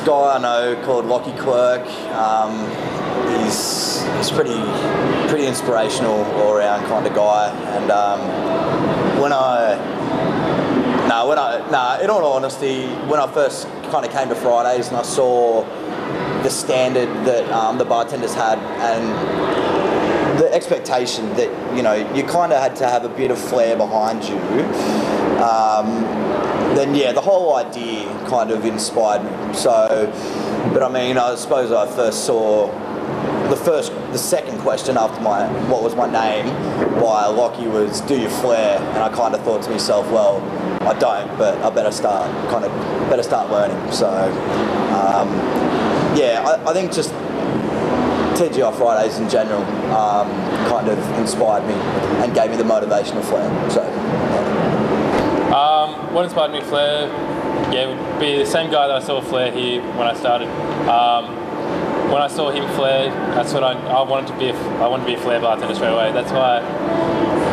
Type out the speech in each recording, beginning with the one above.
this guy I know called LOCKY QUIRK. He's pretty inspirational all around kind of guy. And in all honesty, when I first kind of came to Fridays and I saw the standard that the bartenders had and the expectation that, you know, you kind of had to have a bit of flair behind you, then yeah, the whole idea kind of inspired me. So, but I mean, I suppose I first saw the second question after what was my name by Locky was, do you flair? And I kind of thought to myself, well, I don't, but I better start learning. So yeah, I think just TGI Fridays in general kind of inspired me and gave me the motivation of flair. So what inspired me flair? Yeah, it would be the same guy that I saw flair here when I started. When I saw him flair, that's what I wanted to be. I wanted to be a flair bartender straight away. That's why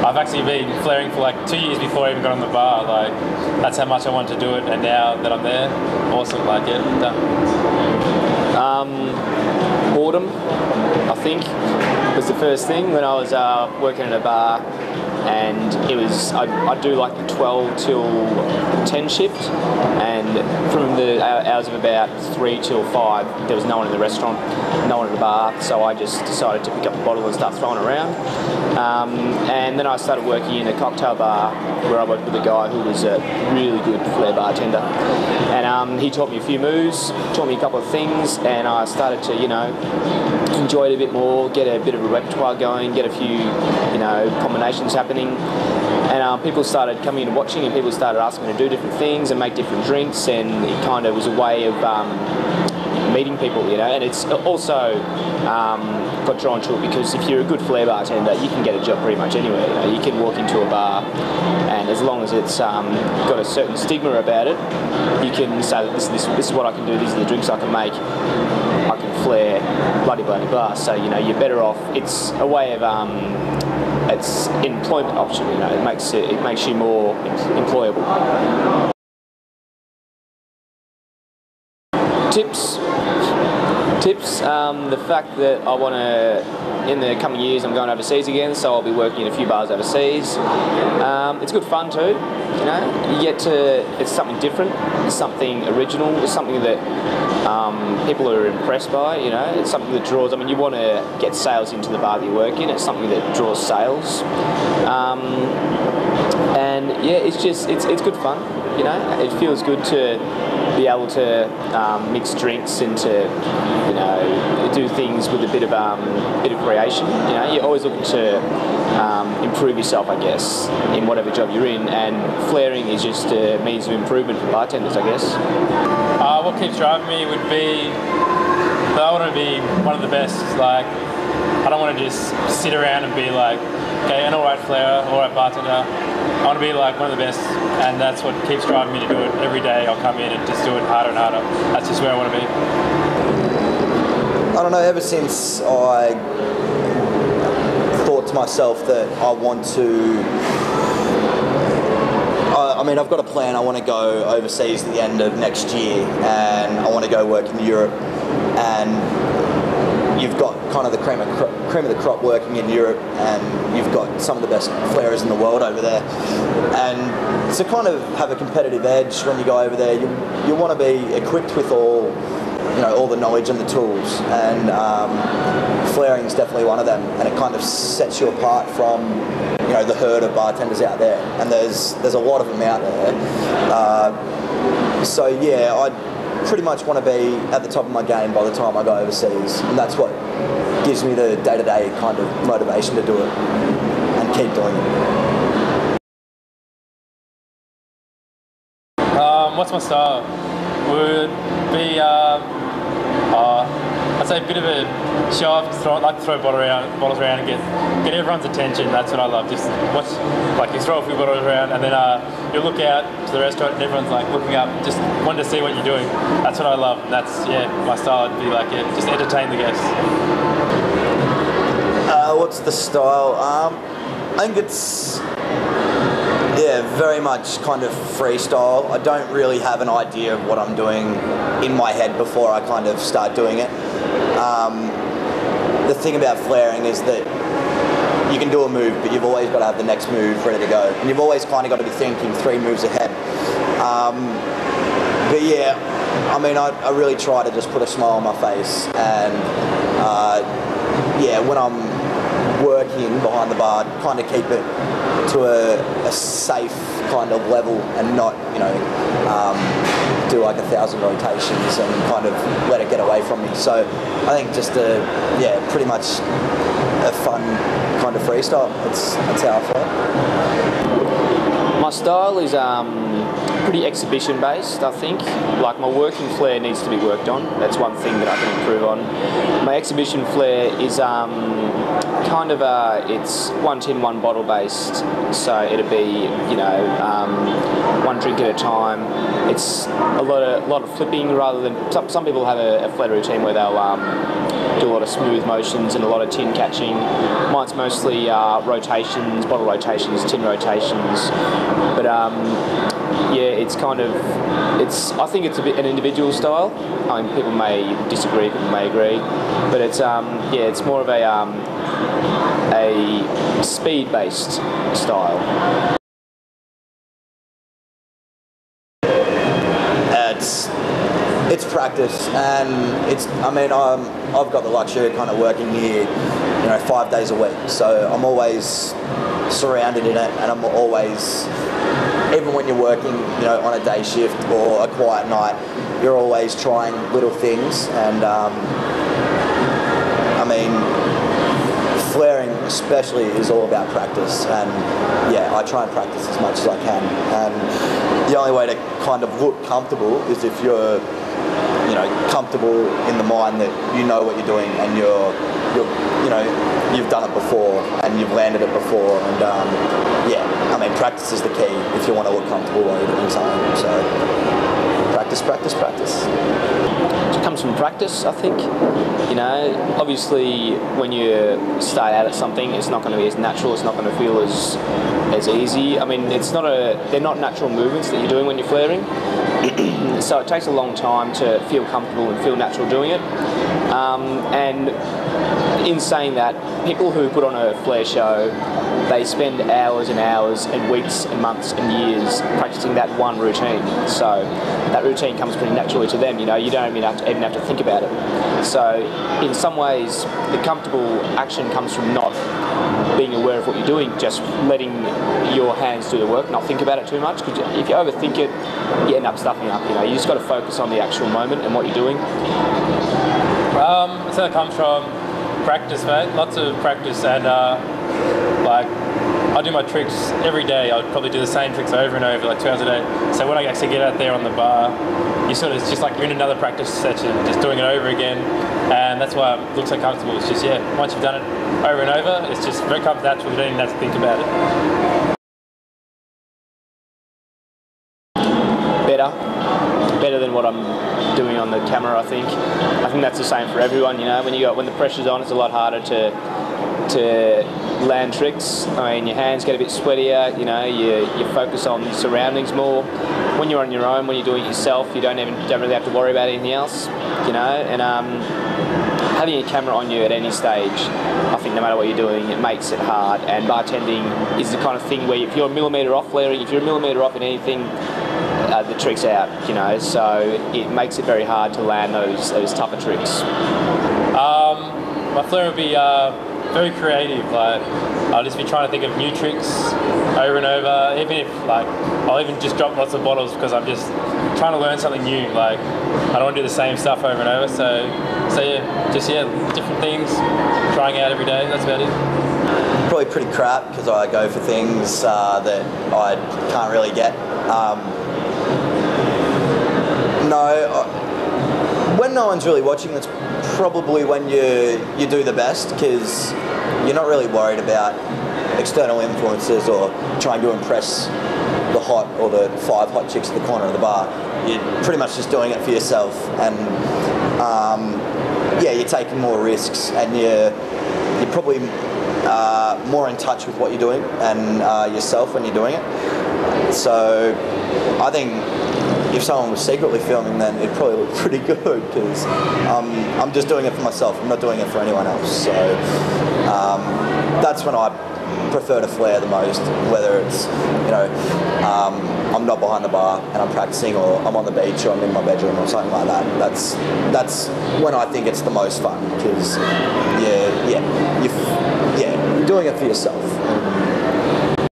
I've actually been flaring for like 2 years before I even got on the bar. Like, that's how much I wanted to do it, and now that I'm there, awesome. Like, yeah, done. Boredom, I think, was the first thing when I was working at a bar. And it was, I do like the 12 till 10 shift, and from the hours of about 3 till 5, there was no one in the restaurant, no one at the bar, so I just decided to pick up a bottle and start throwing around. And then I started working in a cocktail bar where I worked with a guy who was a really good flair bartender. And he taught me a few moves, taught me a couple of things, and I started to, you know, enjoy it a bit more, get a bit of a repertoire going, get a few, you know, combinations happening. And people started coming in and watching, and people started asking me to do different things and make different drinks, and it kind of was a way of meeting people, you know. And it's also got drawn to it because if you're a good flair bartender, you can get a job pretty much anywhere. You know, you can walk into a bar, and as long as it's got a certain stigma about it, you can say that this is what I can do, these are the drinks I can make, I can flair, bloody blah. So, you know, you're better off. It's a way of it's employment option, you know. It makes you more employable. Tips. The fact that I want to, in the coming years, I'm going overseas again, so I'll be working in a few bars overseas. It's good fun too, you know. You get to, it's something different, it's something original, it's something that people are impressed by, you know. It's something that draws, I mean, you want to get sales into the bar that you work in, it's something that draws sales. And yeah, it's just, it's good fun, you know. It feels good to be able to mix drinks and to, you know, do things with a bit of creation. You know, you're always looking to improve yourself, I guess, in whatever job you're in, and flaring is just a means of improvement for bartenders, I guess. What keeps driving me would be that I want to be one of the best. Like, I don't want to just sit around and be like, okay, an alright flairer, alright bartender. I want to be like one of the best, and that's what keeps driving me to do it every day. I'll come in and just do it harder and harder. That's just where I want to be. I don't know, ever since I thought to myself that I want to, I mean, I've got a plan. I want to go overseas at the end of next year, and I want to go work in Europe, and you've got kind of the cream of the crop working in Europe, and you've got some of the best flairers in the world over there, and to kind of have a competitive edge when you go over there, you want to be equipped with all the knowledge and the tools, and flairing is definitely one of them, and it kind of sets you apart from, you know, the herd of bartenders out there, and there's a lot of them out there. So yeah, I pretty much want to be at the top of my game by the time I go overseas, and that's what gives me the day-to-day kind of motivation to do it and keep doing it. What's my style? Would be I'd say a bit of a show off, like to throw bottles around and get everyone's attention. That's what I love. Just watch, like, you throw a few bottles around, and then you look out to the restaurant and everyone's like looking up, just wanting to see what you're doing. That's what I love. And that's, yeah, my style would be like, yeah, just entertain the guests. What's the style? I think Yeah, very much kind of freestyle. I don't really have an idea of what I'm doing in my head before I kind of start doing it. The thing about flaring is that you can do a move, but you've always got to have the next move ready to go. And you've always kind of got to be thinking 3 moves ahead. But yeah, I mean, I really try to just put a smile on my face. And yeah, when I'm working behind the bar, kind of keep it to a safe kind of level and not, you know, do like 1,000 rotations and kind of let it get away from me. So I think just yeah, pretty much a fun kind of freestyle. That's how I feel. My style is pretty exhibition based, I think. Like, my working flair needs to be worked on. That's one thing that I can improve on. My exhibition flair is kind of it's 1 tin, 1 bottle based. So it'll be, you know, 1 drink at a time. It's a lot of flipping rather than some people have a flair routine where they'll do a lot of smooth motions and a lot of tin catching. Mine's mostly rotations, bottle rotations, tin rotations. But yeah, it's kind of, I think it's a bit an individual style. I mean, people may disagree, people may agree, but it's yeah, it's more of a speed-based style. It's practice, and I mean, I've got the luxury of kind of working here, you know, 5 days a week. So I'm always surrounded in it, and I'm always, even when you're working, you know, on a day shift or a quiet night, you're always trying little things. And I mean, flaring especially is all about practice, and yeah, I try and practice as much as I can. And the only way to kind of look comfortable is if you're, you know, comfortable in the mind that you know what you're doing and you're you know, you've done it before and you've landed it before. And yeah, I mean, practice is the key if you want to look comfortable while you're doing something. So practice, practice, practice. It comes from practice, I think. You know, obviously when you start out at something, it's not going to be as natural, it's not going to feel as easy. I mean, they're not natural movements that you're doing when you're flaring. So it takes a long time to feel comfortable and feel natural doing it. And in saying that, people who put on a flare show, they spend hours and hours and weeks and months and years practicing that one routine. So that routine comes pretty naturally to them, you know, you don't even have to think about it. So in some ways, the comfortable action comes from not being aware of what you're doing, just letting your hands do the work, not think about it too much, because if you overthink it, you end up stuffing up, you know. You just got to focus on the actual moment and what you're doing. So it comes from practice, mate. Lots of practice, and like, I do my tricks every day. I'd probably do the same tricks over and over, like 2 hours a day. So when I actually get out there on the bar, it's just like you're in another practice session, just doing it over again. And that's why it looks so comfortable. It's just, yeah, once you've done it over and over, it's just very natural. You don't even have to think about it. Better than what I'm doing on the camera, I think. I think that's the same for everyone, you know. When the pressure's on, it's a lot harder to land tricks. I mean, your hands get a bit sweatier, you know, you focus on the surroundings more. When you're on your own, when you're doing it yourself, you don't really have to worry about anything else, you know. And having a camera on you at any stage, I think no matter what you're doing, it makes it hard. And bartending is the kind of thing where if you're a millimetre off flaring, if you're a millimetre off in anything, the trick's out, you know, so it makes it very hard to land those tougher tricks. My flair would be very creative. Like, I'll just be trying to think of new tricks over and over, even if, like, I'll even just drop lots of bottles because I'm just trying to learn something new. Like, I don't want to do the same stuff over and over, so yeah, different things, trying out every day, that's about it. Probably pretty crap because I go for things that I can't really get. When no one's really watching, that's probably when you do the best, because you're not really worried about external influences or trying to impress the hot or the 5 hot chicks at the corner of the bar. You're pretty much just doing it for yourself, and yeah, you're taking more risks, and you're probably more in touch with what you're doing and yourself when you're doing it. So I think if someone was secretly filming, then it'd probably look pretty good, because I'm just doing it for myself. I'm not doing it for anyone else. So that's when I prefer to flare the most, whether it's, you know, I'm not behind the bar and I'm practicing, or I'm on the beach, or I'm in my bedroom or something like that. That's when I think it's the most fun, because you're doing it for yourself.